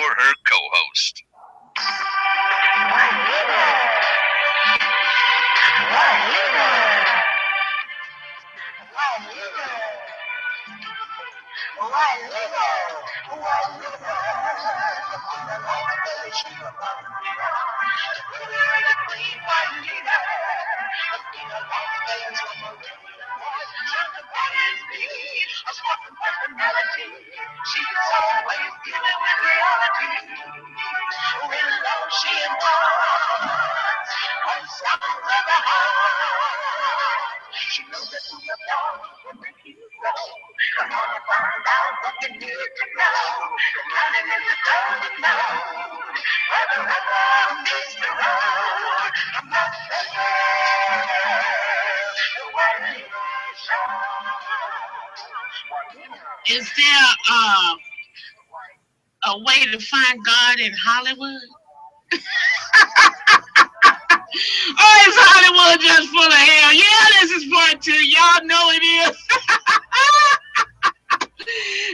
you're her co-host. She's always dealing with reality. With love she imparts on sounds of the heart. She knows that through your love will make you grow. Come on and find out what you need to know. Running in the dark to know. Whether ever meets the road. I'm not Is there a way to find God in Hollywood? Oh, is Hollywood just full of hell? Yeah, this is part 2. Y'all know it is.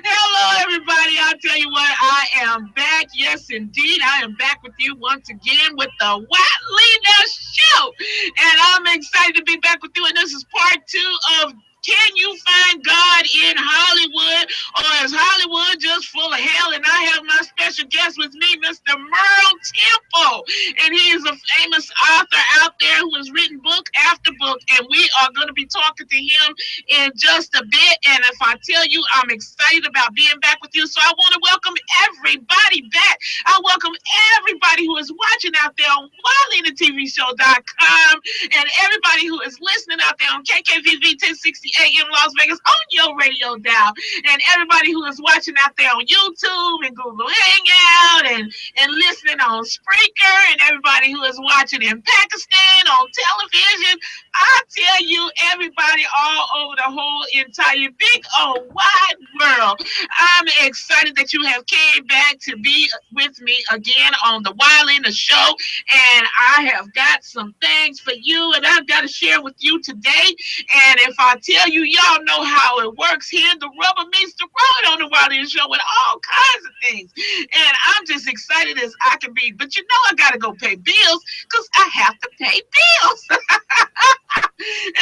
Hello, everybody. I'll tell you what, I am back. Yes, indeed. I am back with you once again with the WYLEANER Show. And I'm excited to be back with you. And this is part 2 of Can You Find God in Hollywood? Or is Hollywood just full of hell? And I have my special guest with me, Mr. MERLE Temple. And he is a famous author out there who has written book after book. And we are going to be talking to him in just a bit. And if I tell you, I'm excited about being back with you. So I want to welcome everybody back. I welcome everybody who is watching out there on WYLEANERTVShow.com and everybody who is listening out there on KKVV 1060 AM Las Vegas on your radio dial, and everybody who is watching out there on YouTube and Google Hangout and listening on Spreaker, and everybody who is watching in Pakistan on television. I tell you, everybody all over the whole entire big old wide world, I'm excited that you have came back to be with me again on the WYLEANER Show, and I have got some things for you, and I've got to share with you today. And if I tell you, y'all know how it works here, the rubber meets the road on the WYLEANER Show with all kinds of things, and I'm just excited as I can be. But you know, I got to go pay bills because I have to pay bills.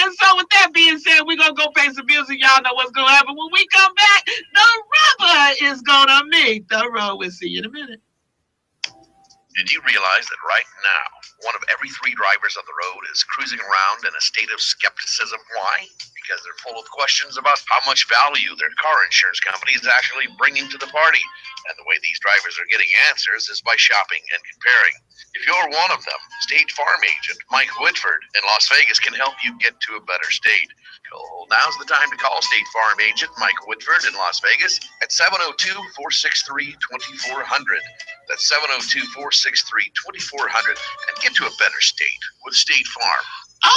And so with that being said, we're going to go pay some bills, and y'all know what's going to happen when we come back. The rubber is going to meet the road. We'll see you in a minute. Did you realize that right now, one of every 3 drivers on the road is cruising around in a state of skepticism? Why? Because they're full of questions about how much value their car insurance company is actually bringing to the party. And the way these drivers are getting answers is by shopping and comparing. If you're one of them, State Farm agent Mike Whitford in Las Vegas can help you get to a better state. Now's the time to call State Farm agent Mike Whitford in Las Vegas at 702-463-2400. That's 702-463-2400, and get to a better state with State Farm.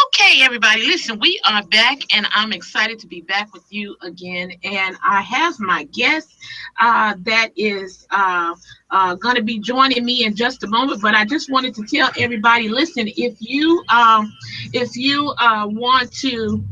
Okay, everybody, listen, we are back, and I'm excited to be back with you again. And I have my guest that is going to be joining me in just a moment. But I just wanted to tell everybody, listen, if you want to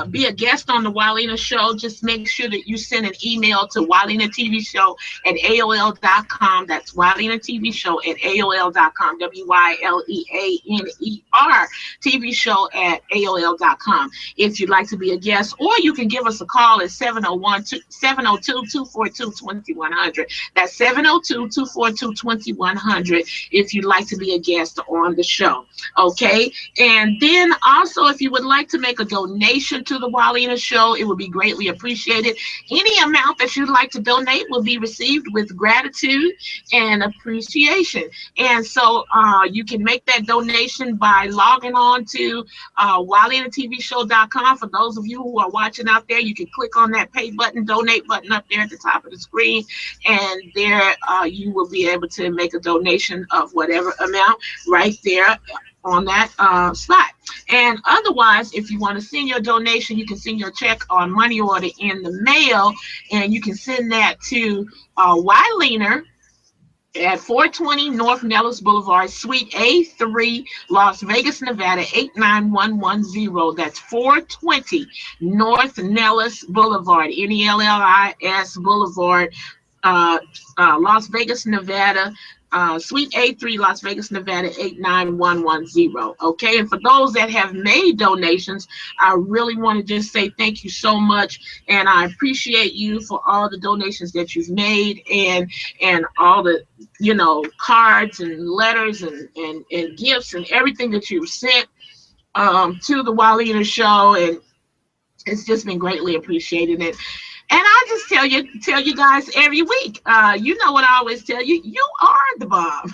be a guest on the WYLEANER Show, just make sure that you send an email to WYLEANERTVShow@AOL.com. That's WYLEANERTVShow@AOL.com. WYLEANER TV show@AOL.com if you'd like to be a guest, or you can give us a call at 702-242-2100. That's 702-242-2100 if you'd like to be a guest on the show. Okay, and then also if you would like to make a donation to the WYLEANER Show, it would be greatly appreciated. Any amount that you'd like to donate will be received with gratitude and appreciation. And so you can make that donation by logging on to WYLEANERTVShow.com. For those of you who are watching out there, you can click on that pay button, donate button up there at the top of the screen, and there you will be able to make a donation of whatever amount right there on that spot. And otherwise, if you want to send your donation, you can send your check or money order in the mail, and you can send that to WYLEANER at 420 North Nellis Boulevard, Suite A3, Las Vegas, Nevada, 89110. That's 420 North Nellis Boulevard, NELLIS Boulevard, Las Vegas, Nevada. Suite A3, Las Vegas, Nevada 89110. Okay, and for those that have made donations, I really want to just say thank you so much, and I appreciate you for all the donations that you've made, and all the cards and letters and gifts and everything that you've sent to the WYLEANER show, and it's just been greatly appreciated. And I just tell you guys every week, you know what I always tell you, you are the bomb.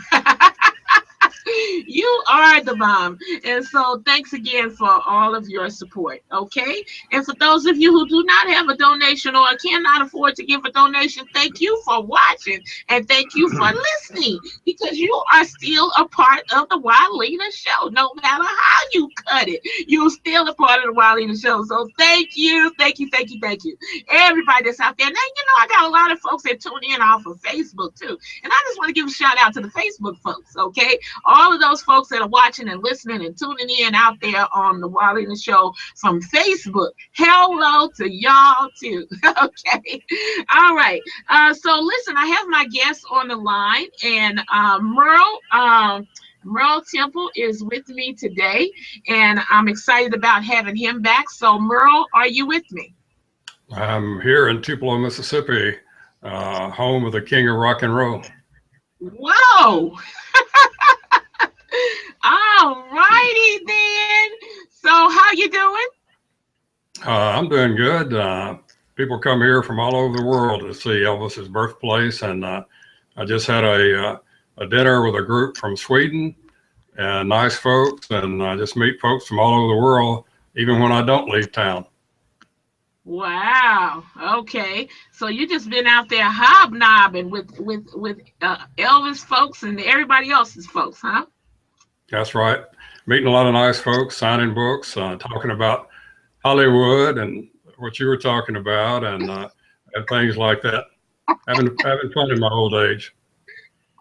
You are the bomb. And so thanks again for all of your support. Okay. And for those of you who do not have a donation or cannot afford to give a donation, thank you for watching and thank you for listening, because you are still a part of the WYLEANER show. No matter how you cut it, you're still a part of the WYLEANER show. So thank you, thank you, thank you, thank you, everybody that's out there. Now, I got a lot of folks that tune in off of Facebook too, and I just want to give a shout out to the Facebook folks. Okay, all of those folks that are watching and listening and tuning in out there on the WYLEANER show from Facebook. Hello to y'all too. Okay. All right. So listen, I have my guest on the line, and Merle Temple is with me today, and I'm excited about having him back. So Merle, are you with me? I'm here in Tupelo, Mississippi, home of the king of rock and roll. Whoa. All righty then. So how you doing? I'm doing good. People come here from all over the world to see Elvis's birthplace, and I just had a dinner with a group from Sweden, and nice folks, and I just meet folks from all over the world, even when I don't leave town. Wow. Okay. So you just been out there hobnobbing with Elvis folks and everybody else's folks, huh? That's right. Meeting a lot of nice folks, signing books, talking about Hollywood and what you were talking about, and things like that. Having fun in my old age.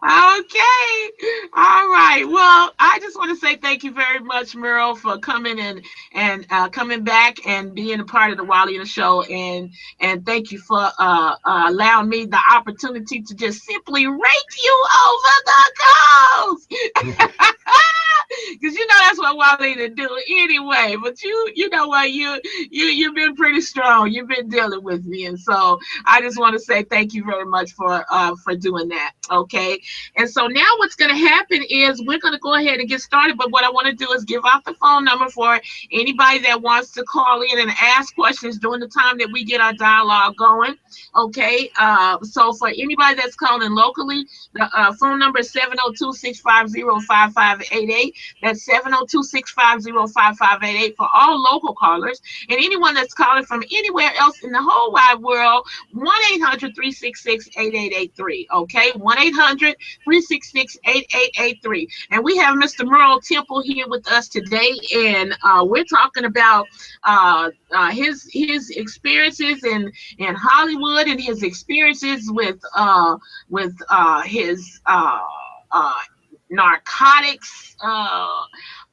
Okay. All right. Well, I just want to say thank you very much, Merle, for coming and coming back and being a part of the WYLEANER show, and thank you for allowing me the opportunity to just simply rake you over the coals. Because that's what WYLEANER do anyway. But you know what, you've been pretty strong. You've been dealing with me, and so I just want to say thank you very much for doing that. Okay. And so now what's going to happen is we're going to go ahead and get started. But what I want to do is give out the phone number for anybody that wants to call in and ask questions during the time that we get our dialogue going. Okay. So for anybody that's calling locally, the phone number is 702-650-5588. That's 702-650-5588 for all local callers. And anyone that's calling from anywhere else in the whole wide world, 1-800-366-8883. Okay. 1-800-366-8883. And we have Mr. Merle Temple here with us today, and we're talking about his experiences in Hollywood, and his experiences with his narcotics,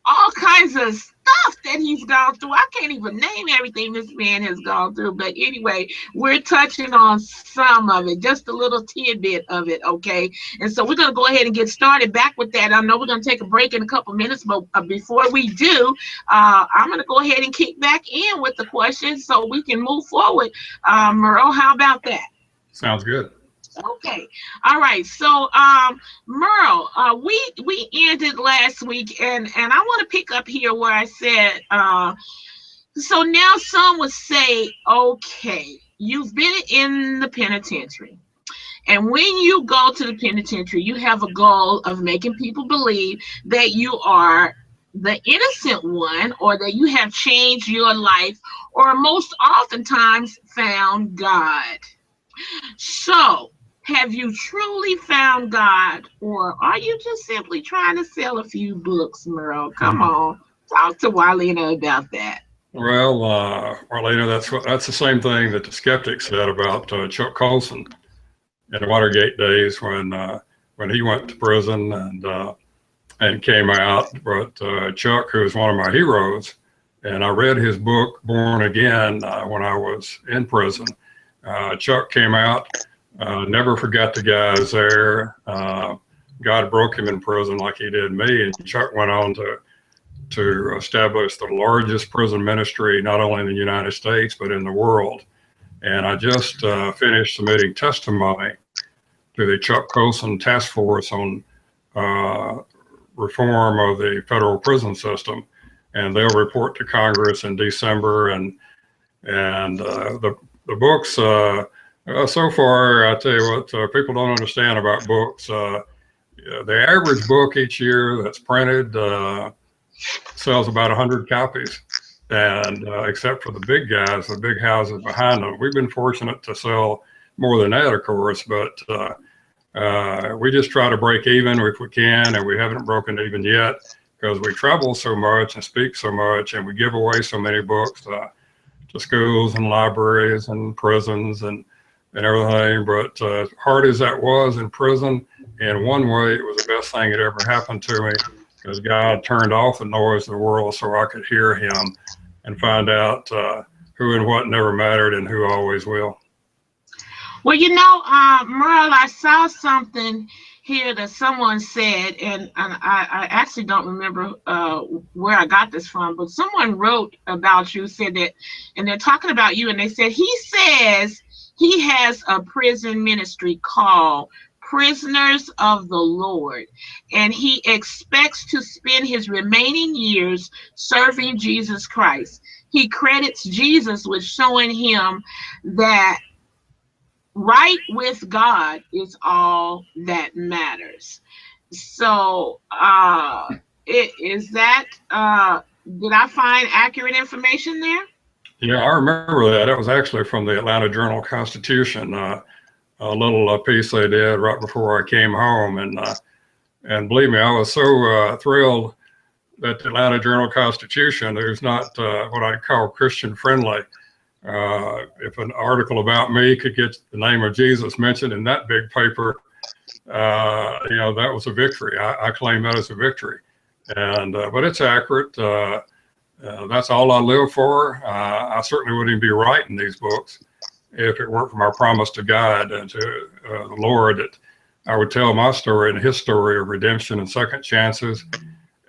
all kinds of stuff that he's gone through. I can't even name everything this man has gone through, but anyway, we're touching on some of it, just a little tidbit of it. Okay, and so we're going to go ahead and get started back with that. I know we're going to take a break in a couple minutes, but before we do, I'm going to go ahead and kick back in with the questions so we can move forward. Merle, how about that? Sounds good. Okay. All right. So, Merle, we ended last week, and I want to pick up here where I said, so now some would say, okay, you've been in the penitentiary, and when you go to the penitentiary, you have a goal of making people believe that you are the innocent one, or that you have changed your life, or most oftentimes found God. So, have you truly found God, or are you just simply trying to sell a few books, Merle? Come on, talk to WYLEANER about that. Well, WYLEANER, that's the same thing that the skeptics said about Chuck Colson in the Watergate days when he went to prison and came out. But Chuck, who is one of my heroes, and I read his book Born Again when I was in prison. Chuck came out Never forgot the guys there. God broke him in prison like he did me, and Chuck went on to establish the largest prison ministry, not only in the United States, but in the world. And I just finished submitting testimony to the Chuck Colson Task Force on reform of the federal prison system. And they'll report to Congress in December. And the books, so far, I tell you what, people don't understand about books. The average book each year that's printed sells about 100 copies. And except for the big guys, the big houses behind them, we've been fortunate to sell more than that, of course, but we just try to break even if we can, and we haven't broken even yet because we travel so much and speak so much, and we give away so many books to schools and libraries and prisons and everything. But hard as that was in prison, in one way, it was the best thing that ever happened to me because God turned off the noise of the world so I could hear him and find out who and what never mattered and who always will. Well, you know, Merle, I saw something here that someone said, and I actually don't remember where I got this from, but someone wrote about you, said that, and they're talking about you, and they said, he says he has a prison ministry called Prisoners of the Lord, and he expects to spend his remaining years serving Jesus Christ. He credits Jesus with showing him that right with God is all that matters. So is that did I find accurate information there? Yeah, I remember that. It was actually from the Atlanta Journal-Constitution, a little piece they did right before I came home. And believe me, I was so thrilled that the Atlanta Journal-Constitution, who's not what I'd call Christian friendly, if an article about me could get the name of Jesus mentioned in that big paper, you know, that was a victory. I claim that as a victory. And but it's accurate. That's all I live for. I certainly wouldn't even be writing these books if it weren't for my promise to God and to the Lord that I would tell my story and his story of redemption and second chances.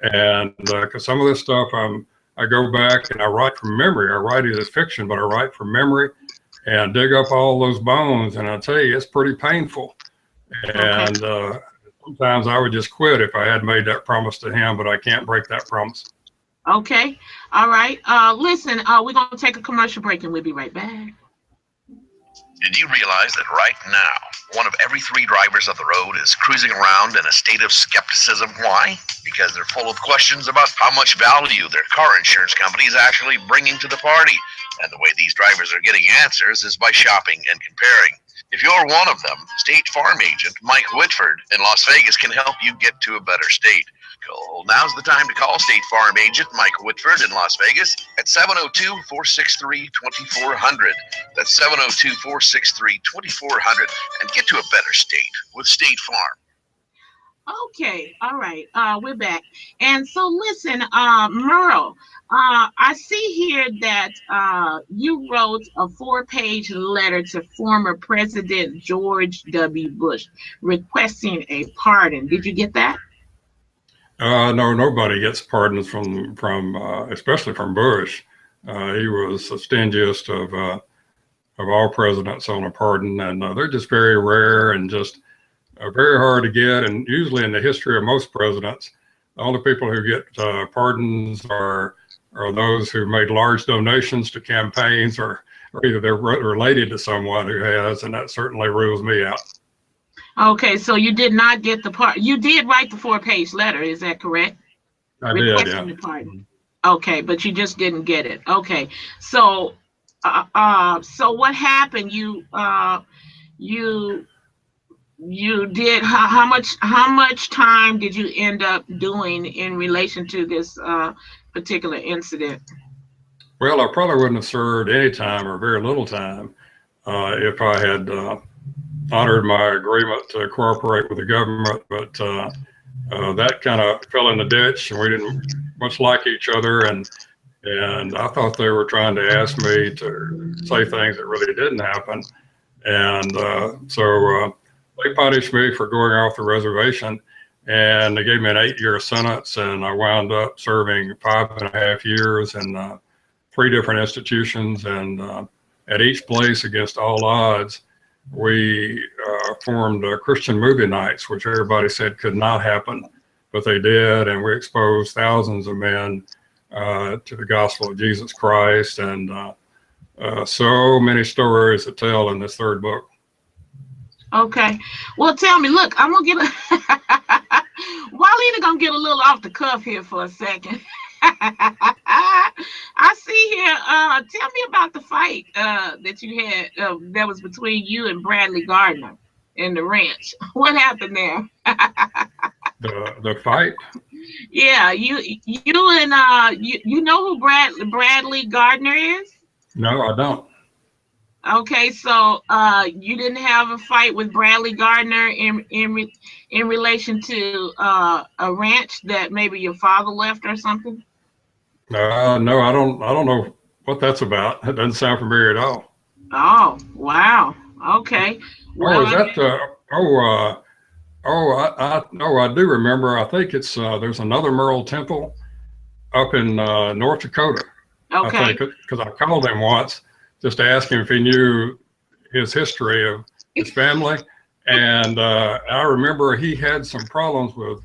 And because some of this stuff I go back and I write from memory. I write it as fiction, but I write from memory and dig up all those bones. And I tell you, it's pretty painful. And sometimes I would just quit if I had made that promise to him, but I can't break that promise. Okay. All right. Listen, we're going to take a commercial break and we'll be right back. Did you realize that right now, one of every 3 drivers of the road is cruising around in a state of skepticism? Why? Because they're full of questions about how much value their car insurance company is actually bringing to the party. And the way these drivers are getting answers is by shopping and comparing. If you're one of them, State Farm agent Mike Whitford in Las Vegas can help you get to a better state. Now's the time to call State Farm agent Mike Whitford in Las Vegas at 702-463-2400. That's 702-463-2400 and get to a better state with State Farm. Okay, all right, we're back. And so listen, Merle, I see here that you wrote a 4-page letter to former President George W. Bush requesting a pardon. Did you get that? No, nobody gets pardons from especially from Bush. He was the stingiest of all presidents on a pardon, and they're just very rare and just very hard to get. And usually in the history of most presidents, the only people who get pardons are those who made large donations to campaigns, or either they're related to someone who has, and that certainly rules me out. Okay, so you did not get the part. You did write the 4-page letter, is that correct? I did, yeah. The pardon. Okay, but you just didn't get it. Okay, so so what happened? You did how much time did you end up doing in relation to this particular incident? Well, I probably wouldn't have served any time or very little time if I had honored my agreement to cooperate with the government, but that kind of fell in the ditch, and we didn't much like each other, and I thought they were trying to ask me to say things that really didn't happen, And so they punished me for going off the reservation, and they gave me an 8-year sentence, and I wound up serving 5.5 years in 3 different institutions. And at each place, against all odds, we formed Christian movie nights, which everybody said could not happen, but they did. And we exposed thousands of men to the gospel of Jesus Christ, and so many stories to tell in this 3rd book. Okay. Well, tell me, look, I'm going to get Wylena going to get a little off the cuff here for a second. I see here, tell me about the fight that you had that was between you and Bradley Gardner in the ranch. What happened there? The fight? Yeah, you and you know who Bradley Gardner is? No, I don't. Okay, so you didn't have a fight with Bradley Gardner in relation to a ranch that maybe your father left or something? No, I don't know what that's about. It doesn't sound familiar at all. Oh, wow. Okay. Well, Oh, is that I do remember. I think it's there's another MERLE temple up in North Dakota. okay. I think, because I called him once just to ask him if he knew his history of his family, and I remember he had some problems with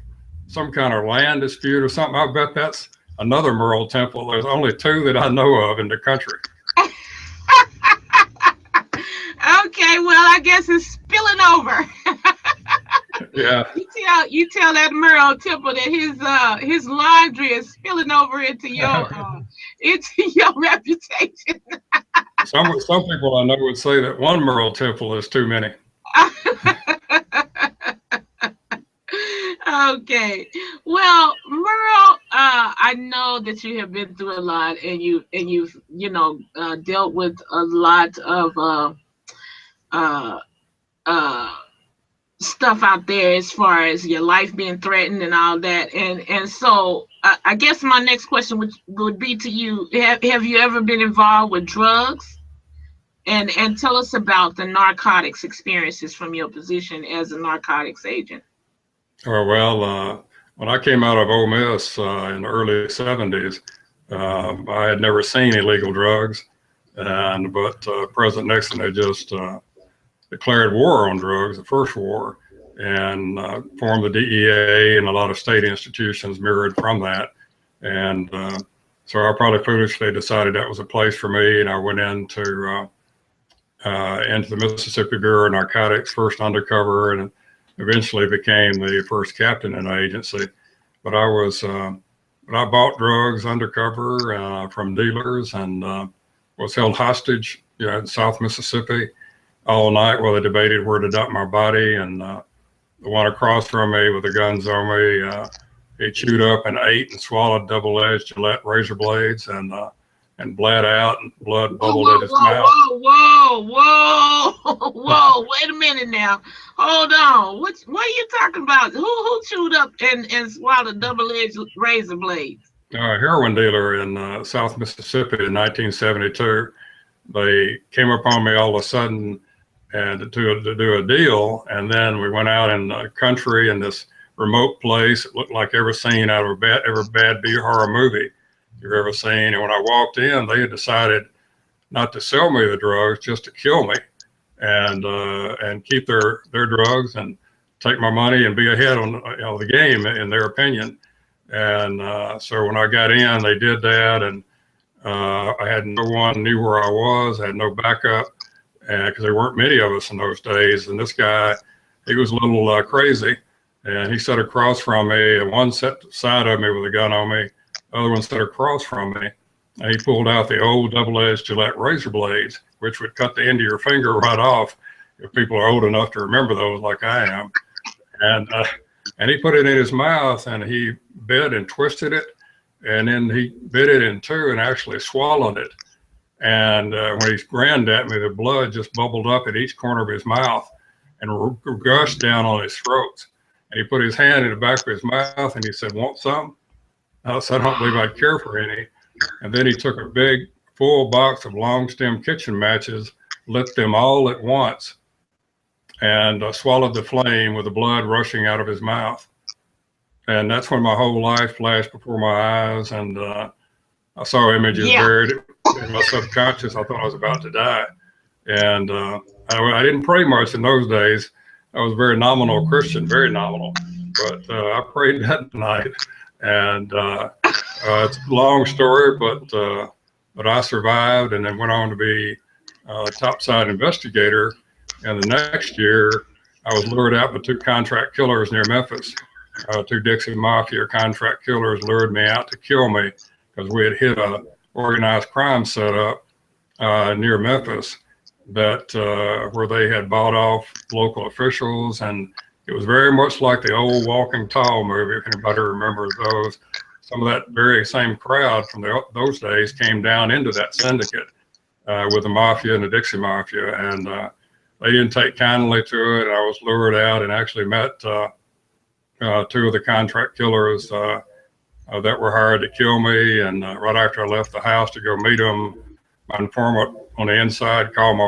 some kind of land dispute or something. I bet that's another MERLE temple. There's only 2 that I know of in the country. Okay, well, I guess it's spilling over. Yeah. You tell that MERLE temple that his laundry is spilling over into your reputation. Some people I know would say that one MERLE temple is too many. Okay. Well, Merle, I know that you have been through a lot, and you've dealt with a lot of stuff out there as far as your life being threatened and all that. And so I guess my next question would be to you, have you ever been involved with drugs? And tell us about the narcotics experiences from your position as a narcotics agent. Oh, well, when I came out of Ole Miss in the early 70s, I had never seen illegal drugs, but President Nixon had just declared war on drugs, the first war, and formed the DEA, and a lot of state institutions mirrored from that. And so I probably foolishly decided that was a place for me, and I went into the Mississippi Bureau of Narcotics, first undercover, and eventually became the first captain in the agency. But I bought drugs undercover from dealers, and was held hostage, in South Mississippi all night while they debated where to dump my body. And the one across from me with the guns on me, he chewed up and ate and swallowed double-edged Gillette razor blades, and bled out, and blood bubbled in his mouth. Whoa, wait a minute now. Hold on. What are you talking about? Who chewed up and swallowed double-edged razor blades? A heroin dealer in South Mississippi in 1972. They came upon me all of a sudden and to do a deal, and then we went out in the country in this remote place. It looked like every scene out of every bad B-horror movie you've ever seen. And when I walked in, they had decided not to sell me the drugs, just to kill me, and keep their drugs and take my money and be ahead on the game, in their opinion. And so when I got in, they did that, and I had no one knew where I was. I had no backup, because there weren't many of us in those days. And this guy, he was a little crazy, and he sat across from me. One sat side of me with a gun on me, the other one sat across from me. And he pulled out the old double-edged Gillette razor blades, which would cut the end of your finger right off if people are old enough to remember those like I am. And he put it in his mouth, and he bit and twisted it, and then he bit it in 2 and actually swallowed it. And when he grinned at me, the blood just bubbled up at each corner of his mouth and gushed down on his throat. And he put his hand in the back of his mouth, and he said, "Want some?" I said, "I don't believe I'd care for any." And then he took a big full box of long stem kitchen matches, lit them all at once and swallowed the flame with the blood rushing out of his mouth. And that's when my whole life flashed before my eyes, and I saw images buried in my subconscious. I thought I was about to die. And I didn't pray much in those days. I was a very nominal Christian, very nominal. But I prayed that night. And it's a long story, but I survived and then went on to be a topside investigator. And the next year, I was lured out by 2 contract killers near Memphis. 2 Dixie Mafia contract killers lured me out to kill me because we had hit a organized crime setup near Memphis that where they had bought off local officials, and it was very much like the old Walking Tall movie, if anybody remembers those. Some of that very same crowd from those days came down into that syndicate with the Mafia and the Dixie Mafia, and they didn't take kindly to it. I was lured out and actually met 2 of the contract killers that were hired to kill me. And right after I left the house to go meet them, my informant on the inside called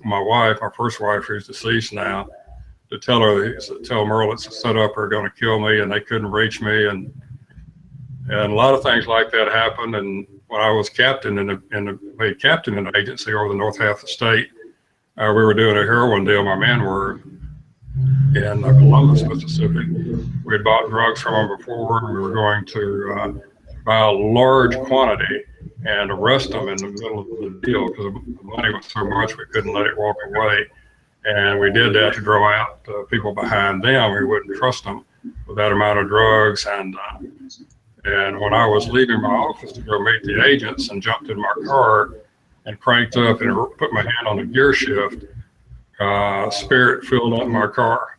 my wife, my first wife, who's deceased now, to tell Merle it's a setup, are going to kill me, and they couldn't reach me. And a lot of things like that happened. And when I was captain made captain in the agency over the north half of the state, we were doing a heroin deal, my men were, in Columbus, Mississippi. We had bought drugs from them before, and we were going to buy a large quantity and arrest them in the middle of the deal because the money was so much we couldn't let it walk away. And we did that to draw out people behind them. We wouldn't trust them with that amount of drugs. And when I was leaving my office to go meet the agents and jumped in my car and cranked up and put my hand on the gear shift, spirit filled up my car.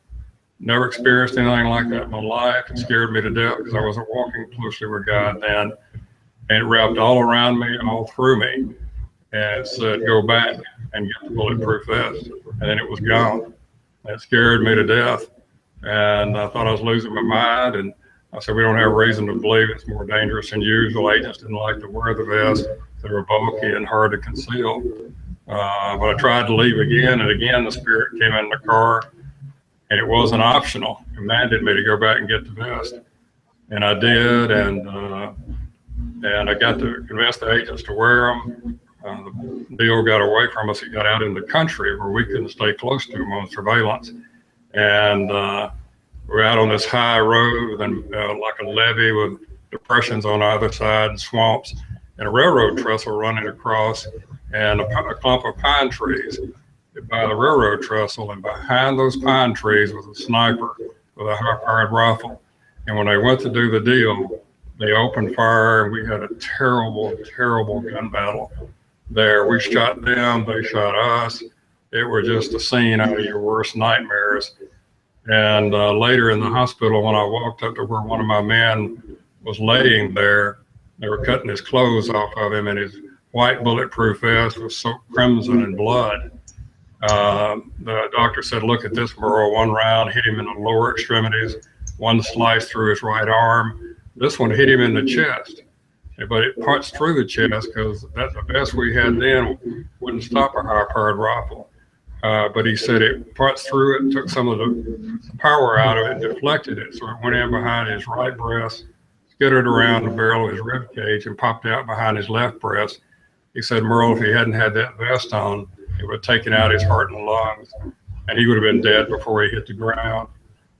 Never experienced anything like that in my life. It scared me to death because I wasn't walking closely with God then. And it wrapped all around me, all through me, and it said, go back and get the bulletproof vest. And then it was gone. It scared me to death. And I thought I was losing my mind. And I said, we don't have reason to believe it's more dangerous than usual. Agents didn't like to wear the vest. They were bulky and hard to conceal. But I tried to leave again, and again the spirit came in the car, and it wasn't optional. It commanded me to go back and get the vest. And I did, and I got to convince the agents to wear them. The deal got away from us. It got out in the country where we couldn't stay close to them on surveillance. And we're out on this high road and like a levee with depressions on either side and swamps, and a railroad trestle running across, and a clump of pine trees by the railroad trestle. And behind those pine trees was a sniper with a high-powered rifle. And when they went to do the deal, they opened fire, and we had a terrible, terrible gun battle there. We shot them, they shot us. It was just a scene out of your worst nightmares. And later in the hospital, when I walked up to where one of my men was laying there, they were cutting his clothes off of him, and his white bulletproof vest was soaked crimson in blood. The doctor said, look at this, Merle. One round hit him in the lower extremities, one sliced through his right arm. This one hit him in the chest, but it punched through the chest because that's the best we had then wouldn't stop a high-powered rifle. But he said it punched through it, took some of the power out of it, and deflected it. So it went in behind his right breast, skittered around the barrel of his rib cage, and popped out behind his left breast. He said, Merle, if he hadn't had that vest on, it would have taken out his heart and lungs, and he would have been dead before he hit the ground.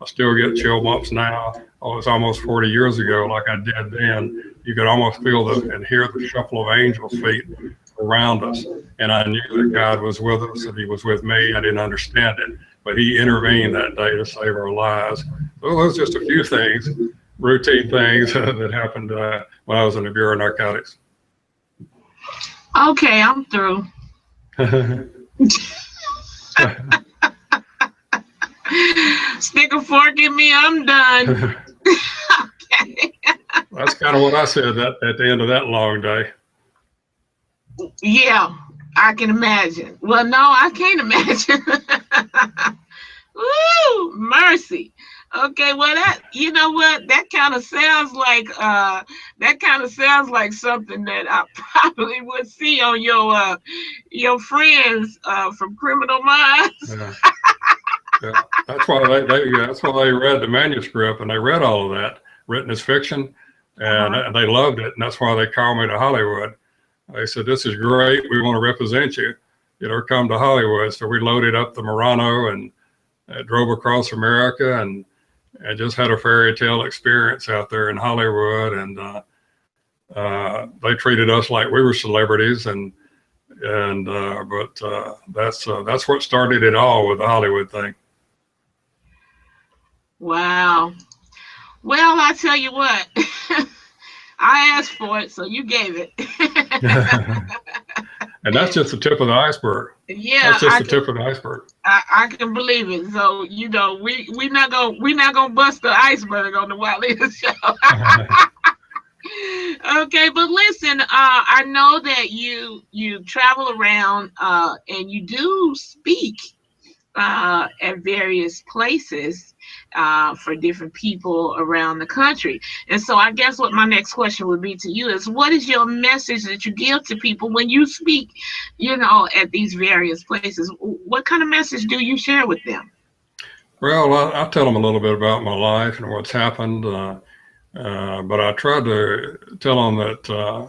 I still get chill bumps now. Oh, it's almost 40 years ago, like I did then. You could almost feel and hear the shuffle of angels' feet around us. And I knew that God was with us, that he was with me. I didn't understand it, but he intervened that day to save our lives. So those are just a few things, routine things that happened when I was in the Bureau of Narcotics. Okay, I'm through. Stick a fork in me, I'm done. Okay. That's kind of what I said at the end of that long day. Yeah, I can imagine. Well, no, I can't imagine. Woo, mercy. Okay, well that you know what that kind of sounds like something that I probably would see on your friends from Criminal Minds. Yeah, yeah. That's why that's why they read the manuscript and they read all of that written as fiction, Uh-huh. and they loved it, and that's why they called me to Hollywood. They said, "This is great. We want to represent you. You know, come to Hollywood." So we loaded up the Murano and drove across America and just had a fairy tale experience out there in Hollywood. And they treated us like we were celebrities. But that's what started it all with the Hollywood thing. Wow. Well, I tell you what, I asked for it, so you gave it. And that's just the tip of the iceberg. Yeah, That's just the tip of the iceberg. I can believe it. So we not gonna bust the iceberg on the WYLEANER show. Okay, but listen, I know that you travel around and you do speak at various places for different people around the country. And so I guess what my next question would be to you is what is your message that you give to people when you speak, at these various places? What kind of message do you share with them? Well, I tell them a little bit about my life and what's happened. But I try to tell them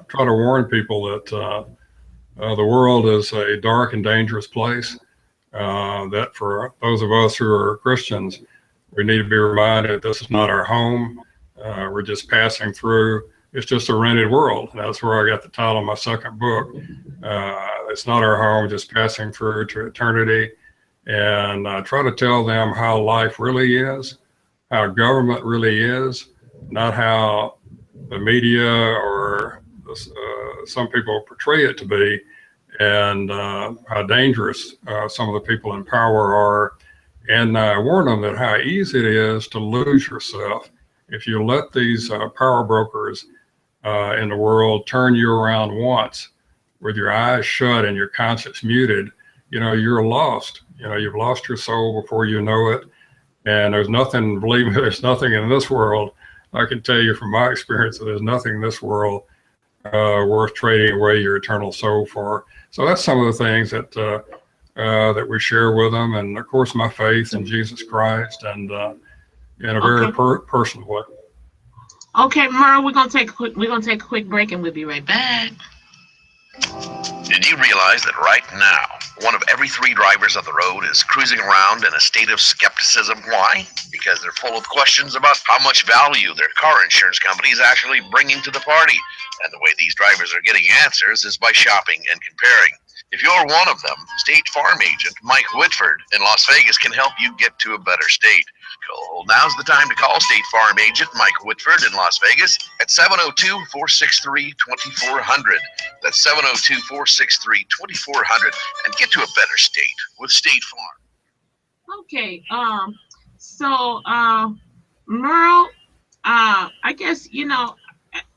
try to warn people that the world is a dark and dangerous place. That for those of us who are Christians, we need to be reminded this is not our home. We're just passing through. It's just a rented world. That's where I got the title of my second book. It's not our home, just passing through to eternity. And I try to tell them how life really is, how government really is, not how the media or some people portray it to be, and how dangerous some of the people in power are. And I warn them that how easy it is to lose yourself if you let these power brokers in the world turn you around once with your eyes shut and your conscience muted. You're lost. You've lost your soul before you know it. And there's nothing, believe me, there's nothing in this world. I can tell you from my experience that there's nothing in this world worth trading away your eternal soul for. So that's some of the things that we share with them, and of course my faith in Jesus Christ, and in a very personal way. Okay, Merle, we're gonna take a quick break, and we'll be right back. Did you realize that right now, one of every three drivers on the road is cruising around in a state of skepticism? Why? Because they're full of questions about how much value their car insurance company is actually bringing to the party. And the way these drivers are getting answers is by shopping and comparing. If you're one of them, State Farm agent Mike Whitford in Las Vegas can help you get to a better state. Now's the time to call State Farm agent Mike Whitford in Las Vegas at 702-463-2400. That's 702-463-2400, and get to a better state with State Farm. Okay, so Merle, I guess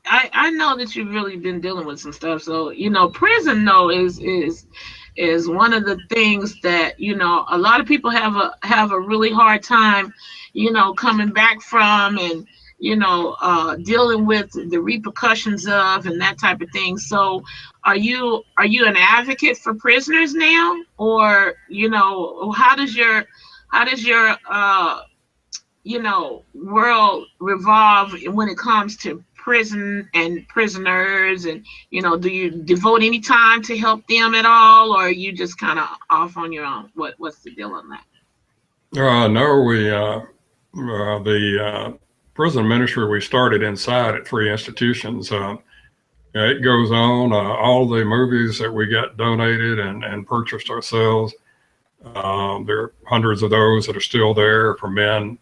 I know that you've really been dealing with some stuff. So prison though is one of the things that a lot of people have a really hard time coming back from, and dealing with the repercussions of, and that type of thing. So are you an advocate for prisoners now, or how does your world revolve when it comes to prison and prisoners, and do you devote any time to help them at all, or are you just kind of off on your own? What's the deal on that? No, the prison ministry we started inside at 3 institutions. It goes on. All the movies that we got donated and purchased ourselves, there are hundreds of those that are still there for men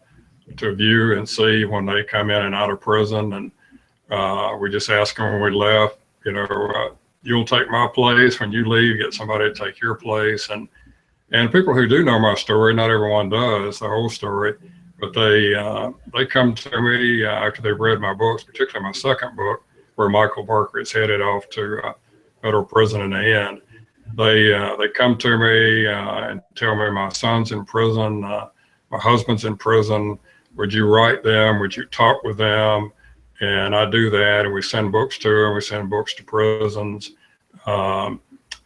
to view and see when they come in and out of prison. And we just ask them when we left, you'll take my place. When you leave, get somebody to take your place. And people who do know my story, not everyone does the whole story, but they come to me after they've read my books, particularly my second book, where Michael Barker is headed off to federal prison in the end. They come to me and tell me my son's in prison, my husband's in prison. would you write them? Would you talk with them? And I do that, and we send books to them. We send books to prisons, um,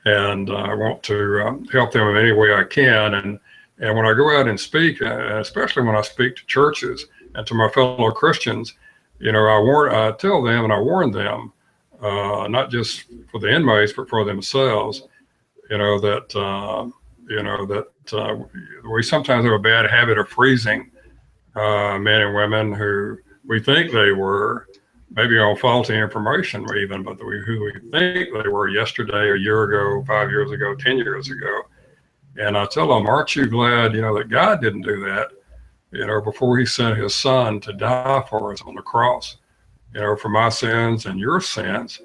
and I want to help them in any way I can. And when I go out and speak, especially when I speak to churches and to my fellow Christians, I tell them and I warn them, not just for the inmates but for themselves, that we sometimes have a bad habit of freezing men and women who we think they were, maybe on faulty information even, but who we think they were yesterday, a year ago, 5 years ago, 10 years ago. And I tell them, aren't you glad, that God didn't do that, before he sent his son to die for us on the cross, for my sins and your sins.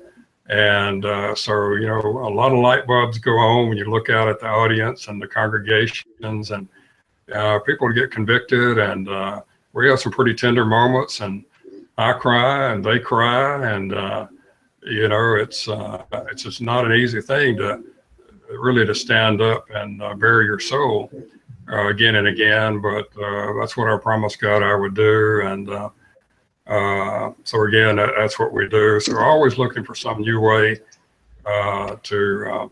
And so, a lot of light bulbs go on when you look out at the audience and the congregations, and people get convicted, and we have some pretty tender moments, and I cry and they cry, and it's just not an easy thing to stand up and bare your soul again and again. But that's what I promised God I would do, and so again, that's what we do. So we're always looking for some new way to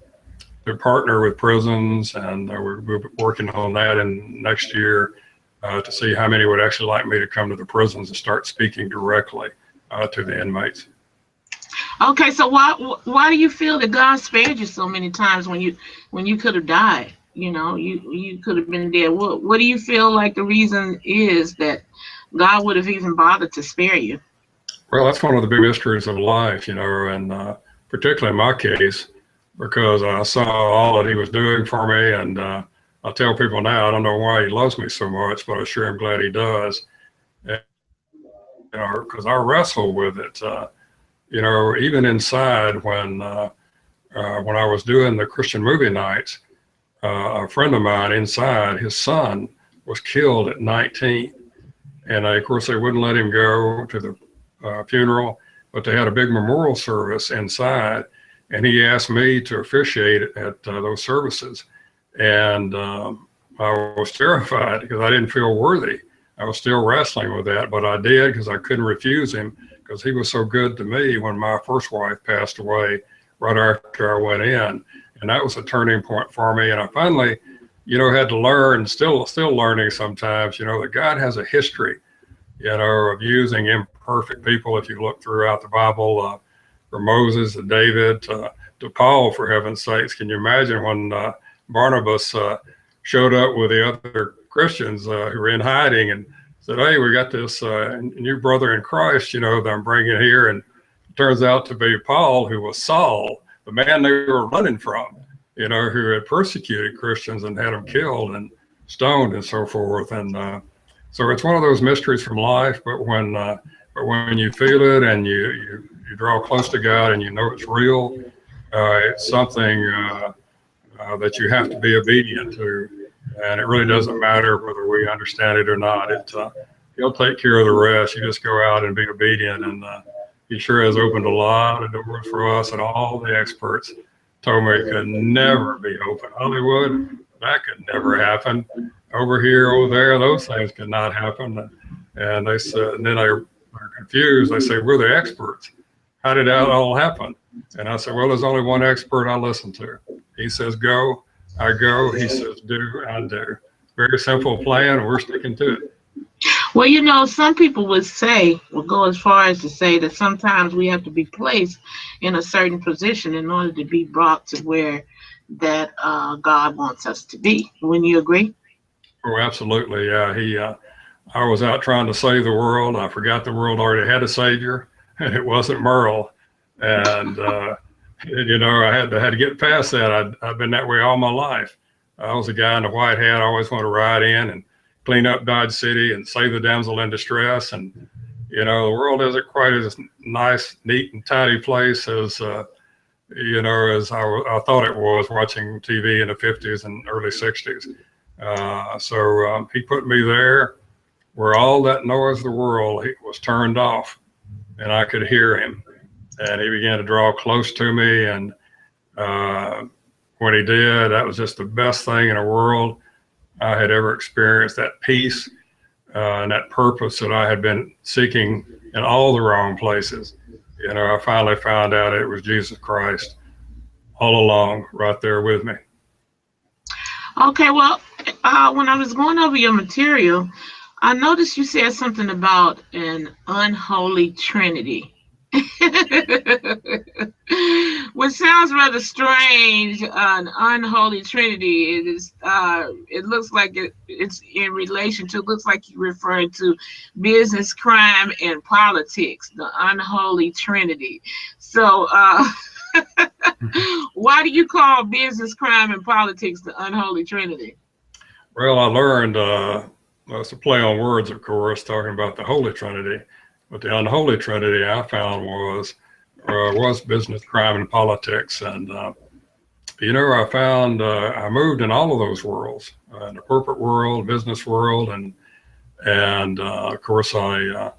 partner with prisons, and we're working on that in next year. To see how many would actually like me to come to the prisons and start speaking directly to the inmates. Okay, so why do you feel that God spared you so many times when you could have died? You could have been dead. What do you feel like the reason is that God would have even bothered to spare you? Well, that's one of the big mysteries of life, and particularly in my case, because I saw all that he was doing for me, and I tell people now, I don't know why he loves me so much, but I sure am glad he does. Because I wrestle with it. Even inside when I was doing the Christian movie nights, a friend of mine inside, his son was killed at 19, and of course they wouldn't let him go to the funeral, but they had a big memorial service inside, and he asked me to officiate at those services. And I was terrified because I didn't feel worthy. I was still wrestling with that, but I did because I couldn't refuse him, because he was so good to me when my first wife passed away right after I went in. And that was a turning point for me. And I finally, had to learn, still learning sometimes, that God has a history, of using imperfect people. If you look throughout the Bible, from Moses to David to Paul, for heaven's sakes, can you imagine when Barnabas showed up with the other Christians who were in hiding and said, "Hey, we got this new brother in Christ, that I'm bringing here." And it turns out to be Paul, who was Saul, the man they were running from, who had persecuted Christians and had them killed and stoned and so forth. And so it's one of those mysteries from life. But when you feel it and you draw close to God and it's real, it's something that you have to be obedient to. And it really doesn't matter whether we understand it or not. He'll take care of the rest. You just go out and be obedient. And he sure has opened a lot of doors for us. And all the experts told me it could never be open. Hollywood, that could never happen. Over here, over there, those things could not happen. And they said, and then they're confused. They say, "We're the experts. How did that all happen?" And I said, "Well, there's only one expert I listen to. He says, go, I go. He says, do, I do." Very simple plan. We're sticking to it. Well, some people would go as far as to say that sometimes we have to be placed in a certain position in order to be brought to where that God wants us to be. Wouldn't you agree? Oh, absolutely. Yeah. I was out trying to save the world. I forgot the world already had a savior, and it wasn't Merle. And, I had to get past that. I've been that way all my life. I was a guy in a white hat. I always wanted to ride in and clean up Dodge City and save the damsel in distress. And, the world isn't quite as nice, neat, and tidy place as, as I thought it was watching TV in the 50s and early 60s. So he put me there where all that noise of the world was turned off, and I could hear him. And he began to draw close to me. And when he did, that was just the best thing in the world I had ever experienced. That peace and that purpose that I had been seeking in all the wrong places. You know, I finally found out it was Jesus Christ all along, right there with me. Okay, well, when I was going over your material, I noticed you said something about an unholy trinity. Which sounds rather strange. An unholy trinity. It is. It looks like it's in relation to. Looks like you're referring to business, crime, and politics. The unholy trinity. So, why do you call business, crime, and politics the unholy trinity? Well, I learned it's a play on words, of course, talking about the Holy Trinity. But the unholy trinity I found was business, crime, and politics. And you know, I found I moved in all of those worlds, in the corporate world, business world, and of course I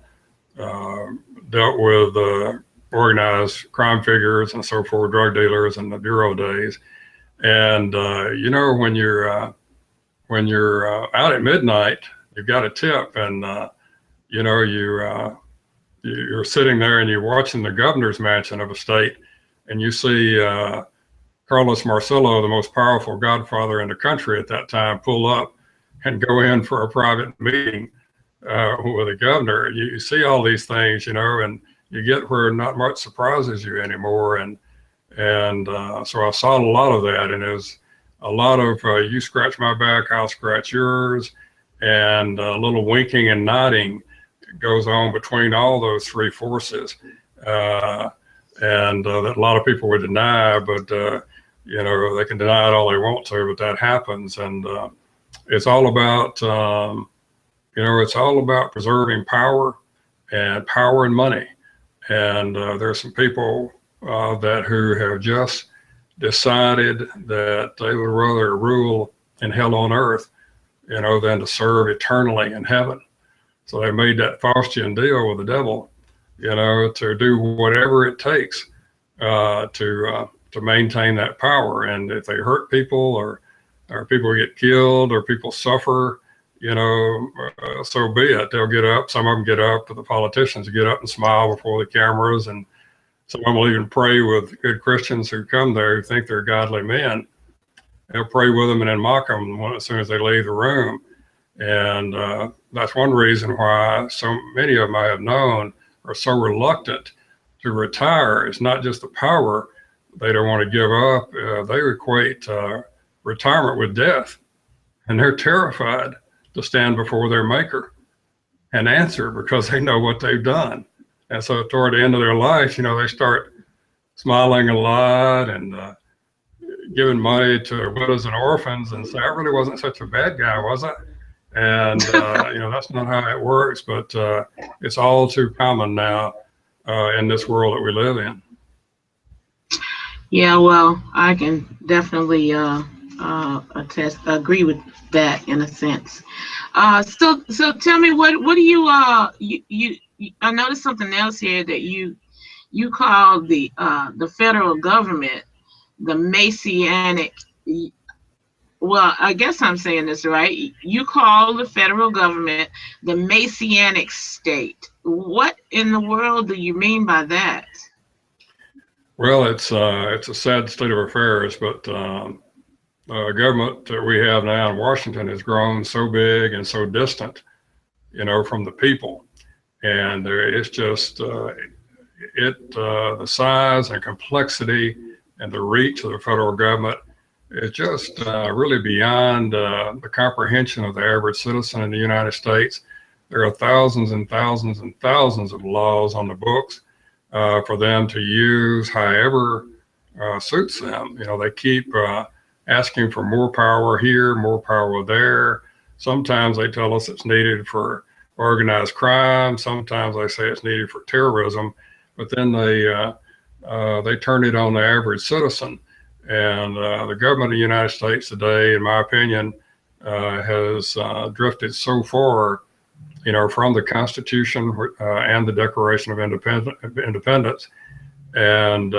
dealt with organized crime figures and so forth, drug dealers in the bureau days. And you know, when you're out at midnight, you've got a tip, and you know, you're sitting there and you're watching the governor's mansion of a state, and you see Carlos Marcello, the most powerful godfather in the country at that time, pull up and go in for a private meeting with the governor. You see all these things, you know, and you get where not much surprises you anymore. And so I saw a lot of that, and it was a lot of you scratch my back, I'll scratch yours, and a little winking and nodding goes on between all those three forces, and that a lot of people would deny, but you know, they can deny it all they want to, but that happens. And it's all about you know, it's all about preserving power and money. And there's some people who have just decided that they would rather rule in hell on earth, you know, than to serve eternally in heaven. So they made that Faustian deal with the devil, you know, to do whatever it takes to maintain that power. And if they hurt people, or people get killed, or people suffer, you know, so be it. They'll get up. Some of them get up, but the politicians get up and smile before the cameras, and some of them will even pray with good Christians who come there who think they're godly men. They'll pray with them and then mock them as soon as they leave the room. And that's one reason why so many of them I have known are so reluctant to retire. It's not just the power they don't want to give up. They equate retirement with death, and they're terrified to stand before their maker and answer, because they know what they've done. And so toward the end of their life, you know, they start smiling a lot and giving money to widows and orphans, and say, I really wasn't such a bad guy, was I? And, you know, that's not how it works, but it's all too common now in this world that we live in. Yeah, well, I can definitely agree with that in a sense. So tell me, what do you I noticed something else here that you call the federal government the Messianic. Well, I guess I'm saying this right. You call the federal government the Messianic state. What in the world do you mean by that? Well, it's a sad state of affairs, but the government that we have now in Washington has grown so big and so distant, you know, from the people, and it's just the size and complexity and the reach of the federal government is just really beyond the comprehension of the average citizen in the United States. There are thousands and thousands and thousands of laws on the books for them to use however suits them. You know, they keep asking for more power here, more power there. Sometimes they tell us it's needed for organized crime. Sometimes they say it's needed for terrorism, but then they turn it on the average citizen. And the government of the United States today, in my opinion, has drifted so far, you know, from the Constitution and the Declaration of Independence, and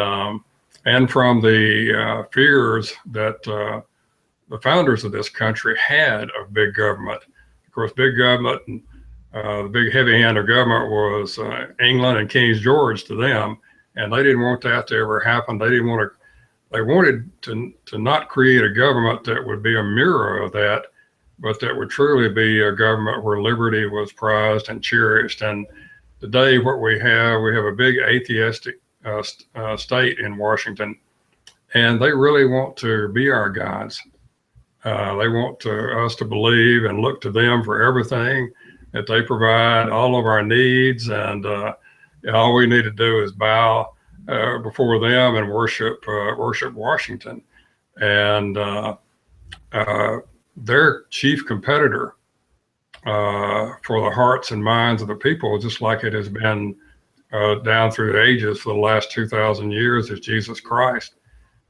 from the fears that the founders of this country had of big government. Of course, big government the big heavy hand of government was England and King George to them, and they didn't want that to ever happen. They didn't want to. They wanted to not create a government that would be a mirror of that, but that would truly be a government where liberty was prized and cherished. And today, what we have a big atheistic state in Washington, and they really want to be our gods. They want us to believe and look to them for everything, that they provide all of our needs, and all we need to do is bow before them and worship Washington. And their chief competitor for the hearts and minds of the people, just like it has been down through the ages for the last 2,000 years, is Jesus Christ.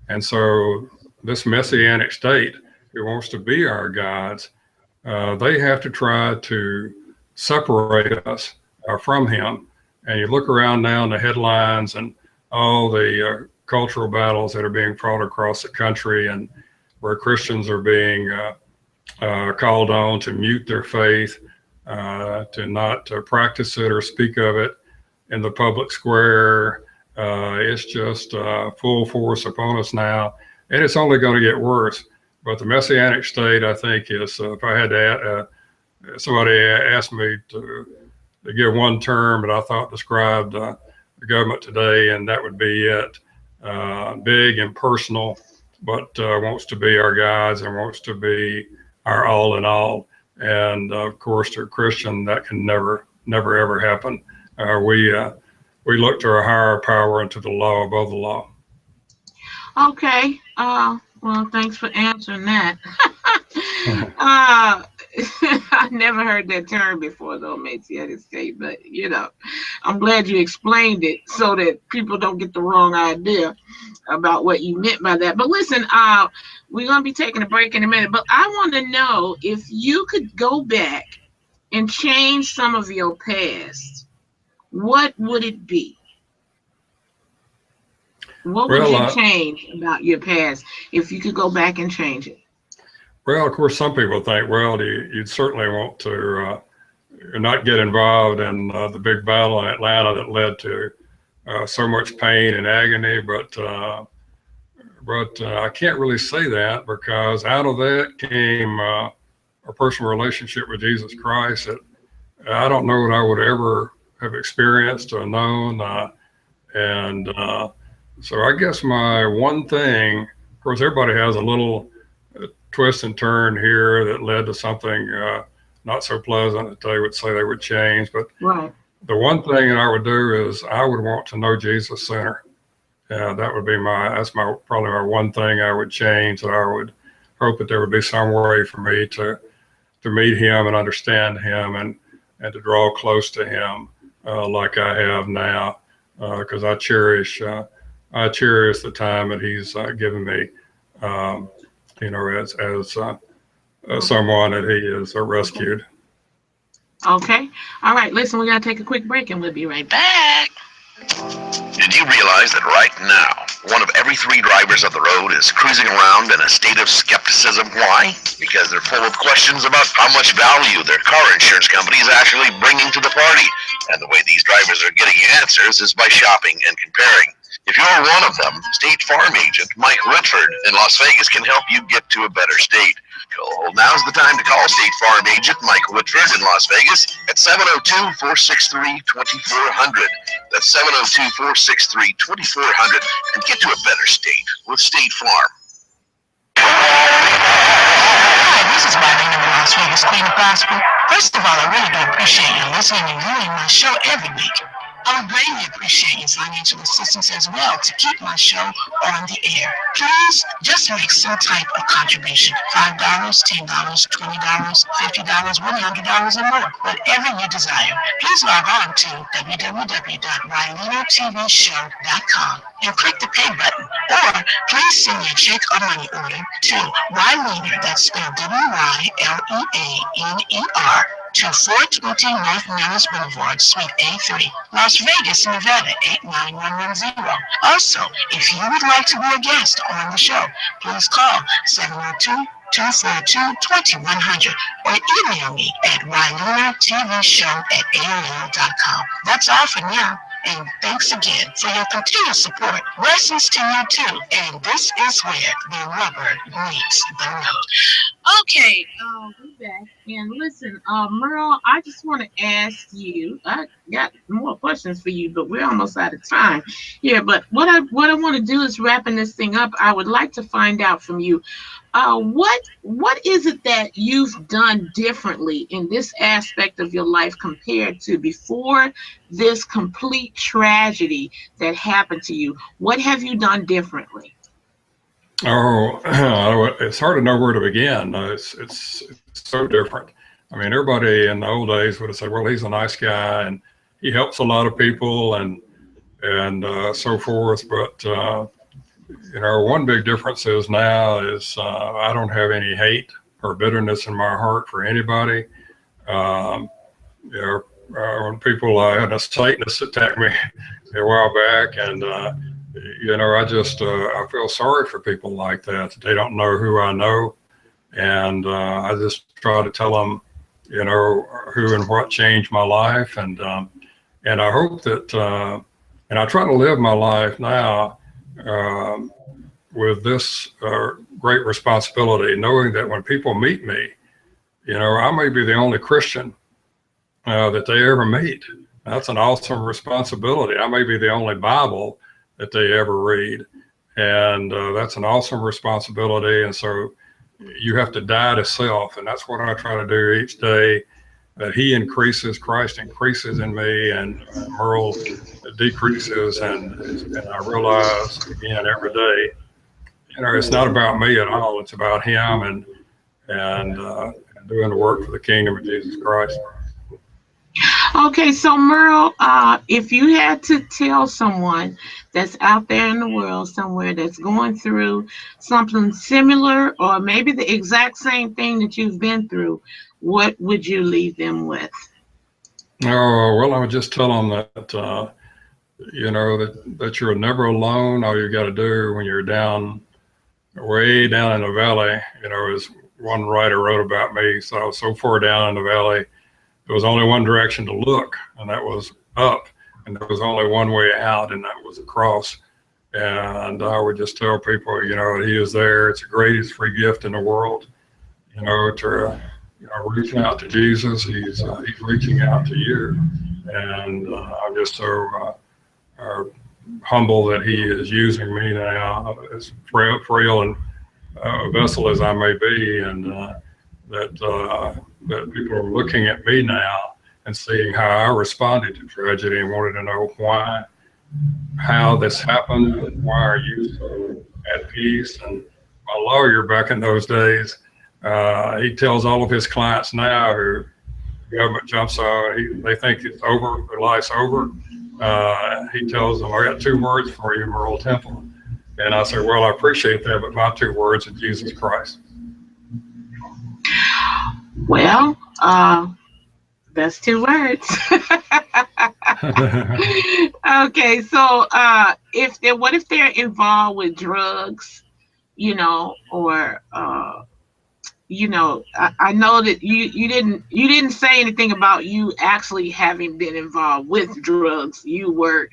And so this messianic state who wants to be our gods, they have to try to separate us from him. And you look around now in the headlines and all the cultural battles that are being fought across the country, and where Christians are being called on to mute their faith, to not practice it or speak of it in the public square. It's just full force upon us now, and it's only going to get worse. But the messianic state, I think, is, if I had to, somebody asked me to give one term that I thought described the government today, and that would be it. Big and personal, but wants to be our gods and wants to be our all in all. And of course, to a Christian, that can never ever happen. We look to a higher power and to the law above the law. Okay. Well, thanks for answering that. I never heard that term before, though, Messianic state. But I'm glad you explained it so that people don't get the wrong idea about what you meant by that. But listen, we're gonna be taking a break in a minute. But I want to know if you could go back and change some of your past, what would it be? What would you change about your past if you could go back and change it? Well, of course, some people think, well, you'd certainly want to not get involved in the big battle in Atlanta that led to so much pain and agony. But I can't really say that, because out of that came a personal relationship with Jesus Christ that I don't know that I would ever have experienced or known. So I guess my one thing, of course, everybody has a little twist and turn here that led to something not so pleasant that they would say they would change. But right. The one thing that I would do is I would want to know Jesus sooner. That would be probably my one thing I would change, that I would hope that there would be some way for me to meet him and understand him and to draw close to him like I have now, because I cherish the time that he's given me, as someone that he has rescued. Okay. All right. Listen, we got to take a quick break and we'll be right back. Did you realize that right now, one of every 3 drivers of the road is cruising around in a state of skepticism? Why? Because they're full of questions about how much value their car insurance company is actually bringing to the party. And the way these drivers are getting answers is by shopping and comparing. If you're one of them, State Farm agent Mike Whitford in Las Vegas can help you get to a better state. Now's the time to call State Farm agent Mike Whitford in Las Vegas at 702-463-2400. That's 702-463-2400, and get to a better state with State Farm. Hi, this is WYLEANER in Las Vegas, Queen of Gospel. First of all, I really do appreciate you listening and viewing my show every week. I would greatly appreciate your financial assistance as well to keep my show on the air. Please just make some type of contribution. $5, $10, $20, $50, $100 a month, whatever you desire. Please log on to www.wyleanertvshow.com and click the pay button. Or please send your check or money order to WYLEANER, that's spelled WYLEANER, to 420 North Nellis Boulevard, Suite A3, Las Vegas, Nevada, 89110. Also, if you would like to be a guest on the show, please call 242-2100 or email me at WYLEANERTVShow@AOL.com. That's all for now. And thanks again for your continued support. Blessings to you too. And this is where the rubber meets the road. Okay, we're back. And listen, Merle, I just want to ask you. I got more questions for you, but we're almost out of time here. But what I want to do is wrapping this thing up. I would like to find out from you, what is it that you've done differently in this aspect of your life compared to before this complete tragedy that happened to you? What have you done differently? Oh, it's hard to know where to begin. It's so different. I mean, everybody in the old days would have said, "Well, he's a nice guy and he helps a lot of people and so forth." But one big difference is now is I don't have any hate or bitterness in my heart for anybody. When people had a Satanist attack me a while back, and I just I feel sorry for people like that. They don't know who I know, and I just try to tell them, who and what changed my life, and I hope that, and I try to live my life now with this great responsibility, knowing that when people meet me, I may be the only Christian that they ever meet. That's an awesome responsibility. I may be the only Bible that they ever read, and that's an awesome responsibility. And so you have to die to self, and that's what I try to do each day. That He increases, Christ increases in me, and Merle decreases, and I realize again every day, it's not about me at all. It's about Him and doing the work for the kingdom of Jesus Christ. Okay, so Merle, if you had to tell someone that's out there in the world somewhere that's going through something similar or maybe the exact same thing that you've been through, what would you leave them with? Oh, well, I would just tell them that, that you're never alone. All you got to do when you're way down in the valley, as one writer wrote about me. So I was so far down in the valley, there was only one direction to look, and that was up. And there was only one way out, and that was across. And I would just tell people, He is there. It's the greatest free gift in the world, to reaching out to Jesus. He's reaching out to you. And I'm just so humble that He is using me now, as frail and vessel as I may be, and that people are looking at me now and seeing how I responded to tragedy and wanted to know how this happened, and why are you so at peace. And my lawyer back in those days, he tells all of his clients now who the government jumps on, they think it's over, their life's over. He tells them, "I got 2 words for you, MERLE Temple." And I say, "Well, I appreciate that, but my 2 words are Jesus Christ." Well, that's 2 words. Okay, so what if they're involved with drugs, or I know that you didn't say anything about you actually having been involved with drugs. You were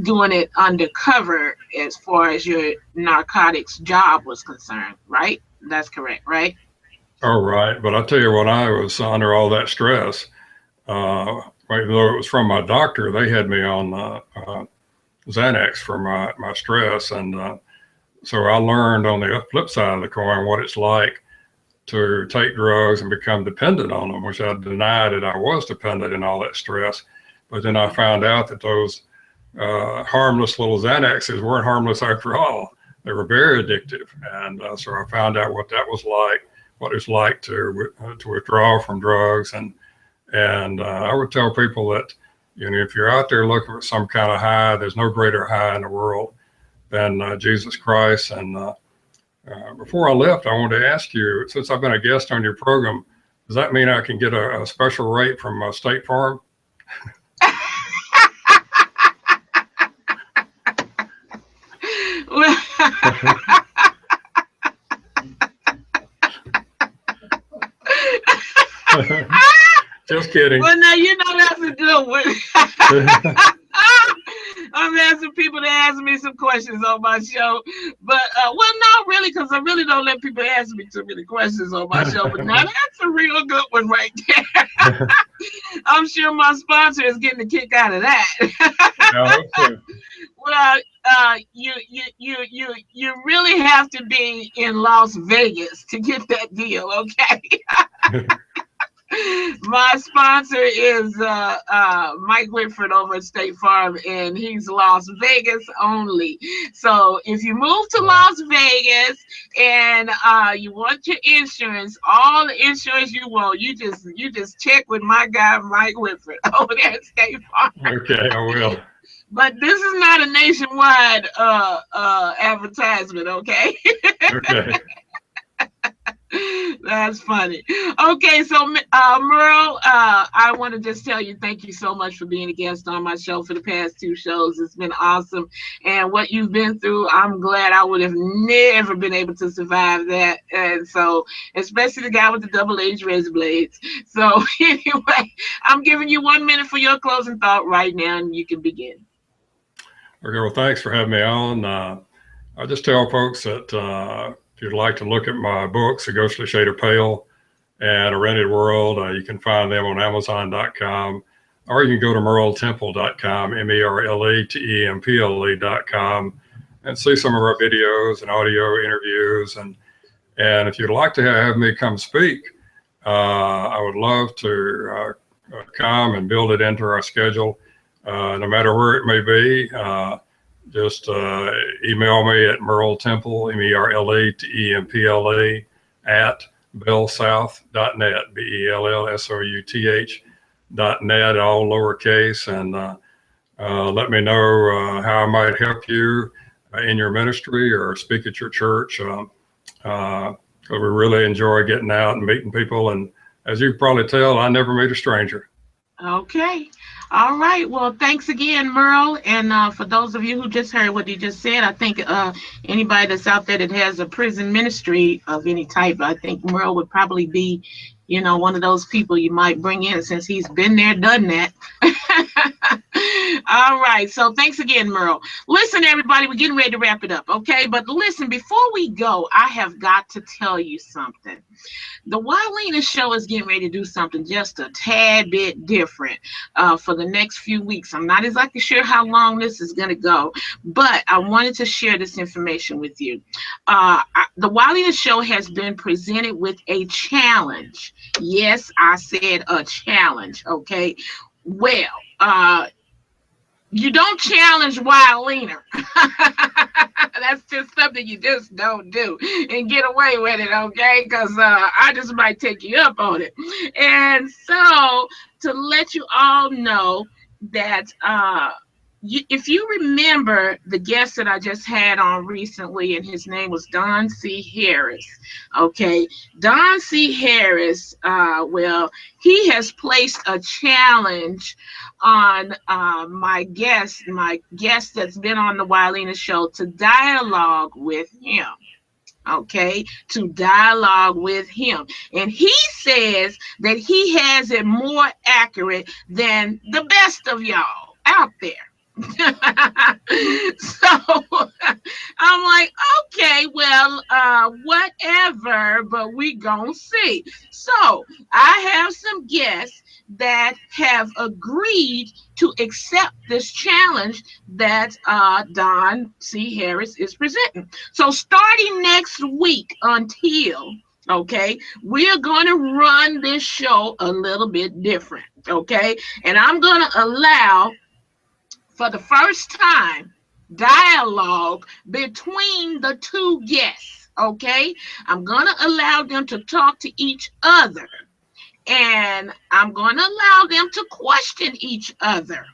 doing it undercover as far as your narcotics job was concerned, right? That's correct, right? Oh, right. But I tell you, when I was under all that stress, even though it was from my doctor, they had me on Xanax for my stress. And so I learned on the flip side of the coin what it's like to take drugs and become dependent on them, which I denied that I was dependent in all that stress. But then I found out that those harmless little Xanaxes weren't harmless after all. They were very addictive. And so I found out what that was like, what it's like to withdraw from drugs. And I would tell people that, if you're out there looking for some kind of high, there's no greater high in the world than Jesus Christ. And before I left, I wanted to ask you, since I've been a guest on your program, does that mean I can get a special rate from State Farm? Just kidding. Well, now you know that's a good one. I'm asking people to ask me some questions on my show, but well, not really, because I really don't let people ask me too many questions on my show. But now that's a real good one right there. I'm sure my sponsor is getting a kick out of that. I hope so. Well, you really have to be in Las Vegas to get that deal, okay? My sponsor is Mike Whitford over at State Farm, and he's Las Vegas only. So if you move to Las Vegas and you want your insurance, all the insurance you want, you just check with my guy Mike Whitford over there at State Farm. Okay, I will. But this is not a nationwide advertisement, okay? Okay. That's funny. Okay, so Merle, I want to just tell you thank you so much for being a guest on my show for the past 2 shows. It's been awesome. And what you've been through, I'm glad. I would have never been able to survive that. And so, especially the guy with the double-edged razor blades. So anyway, I'm giving you 1 minute for your closing thought right now, and you can begin. Okay, well, thanks for having me on. I just tell folks that if you'd like to look at my books, A Ghostly Shade of Pale and A Rented World, you can find them on Amazon.com, or you can go to MERLETemple.com, MERLETEMPLE.com, and see some of our videos and audio interviews. And if you'd like to have me come speak, I would love to come and build it into our schedule, no matter where it may be. Just email me at Merle Temple, MERLETEMPLE at bellsouth.net, BELLSOUTH.net, all lowercase, and let me know how I might help you in your ministry or speak at your church. We really enjoy getting out and meeting people, and as you can probably tell, I never meet a stranger. Okay. All right. Well, thanks again, Merle. And for those of you who just heard what he just said, I think anybody that's out there that has a prison ministry of any type, I think Merle would probably be, one of those people you might bring in, since he's been there, done that. All right. So thanks again, Merle. Listen, everybody, we're getting ready to wrap it up. Okay. But listen, before we go, I have got to tell you something. The WYLEANER show is getting ready to do something just a tad bit different for the next few weeks. I'm not exactly sure how long this is going to go, but I wanted to share this information with you. The WYLEANER show has been presented with a challenge. Yes, I said a challenge, okay? Well, you don't challenge WYLEANER. That's just something you just don't do and get away with it, okay? Because I just might take you up on it. And so, to let you all know that if you remember the guest that I just had on recently, and his name was Don C. Harris, okay? Don C. Harris, well, he has placed a challenge on my guest that's been on the WYLEANER show to dialogue with him. Okay, to dialogue with him. And he says that he has it more accurate than the best of y'all out there. So I'm like, okay, well, whatever, but we gonna see. So I have some guests that have agreed to accept this challenge that Don C. Harris is presenting. So starting next week until, okay, we're going to run this show a little bit different, okay? And I'm going to allow, for the first time, dialogue between the 2 guests, okay? I'm going to allow them to talk to each other. And I'm going to allow them to question each other.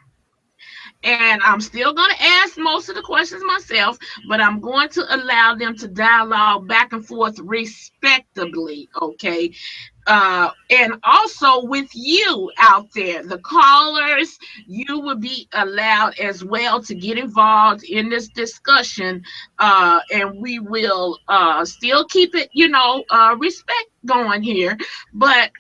And I'm still going to ask most of the questions myself, but I'm going to allow them to dialogue back and forth respectably, okay? And also with you out there, the callers, you will be allowed as well to get involved in this discussion, and we will still keep it, respect going here, but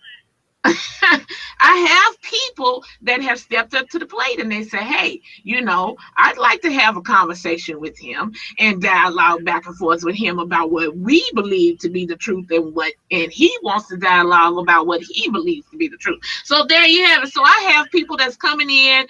I have people that have stepped up to the plate and they say, hey, I'd like to have a conversation with him and dialogue back and forth with him about what we believe to be the truth and he wants to dialogue about what he believes to be the truth. So there you have it. So I have people that's coming in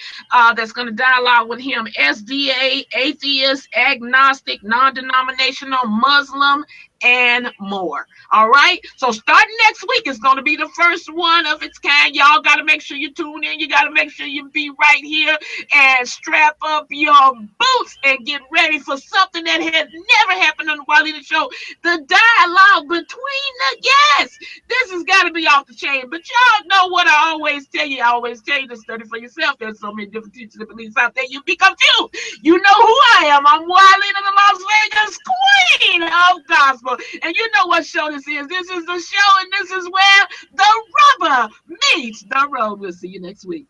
that's going to dialogue with him, SDA, atheist, agnostic, non-denominational, Muslim, and more. All right. So starting next week is going to be the first one of its kind. Y'all got to make sure you tune in. You got to make sure you be right here and strap up your boots and get ready for something that has never happened on the WYLEANER Show. The dialogue between the guests. This has got to be off the chain. But y'all know what I always tell you. I always tell you to study for yourself. There's so many different teachers and beliefs out there. You be confused. You know who I am. I'm WYLEANER, the Las Vegas queen of gospel. And you know what show this is. This is the show, and this is where the rubber meets the road. We'll see you next week.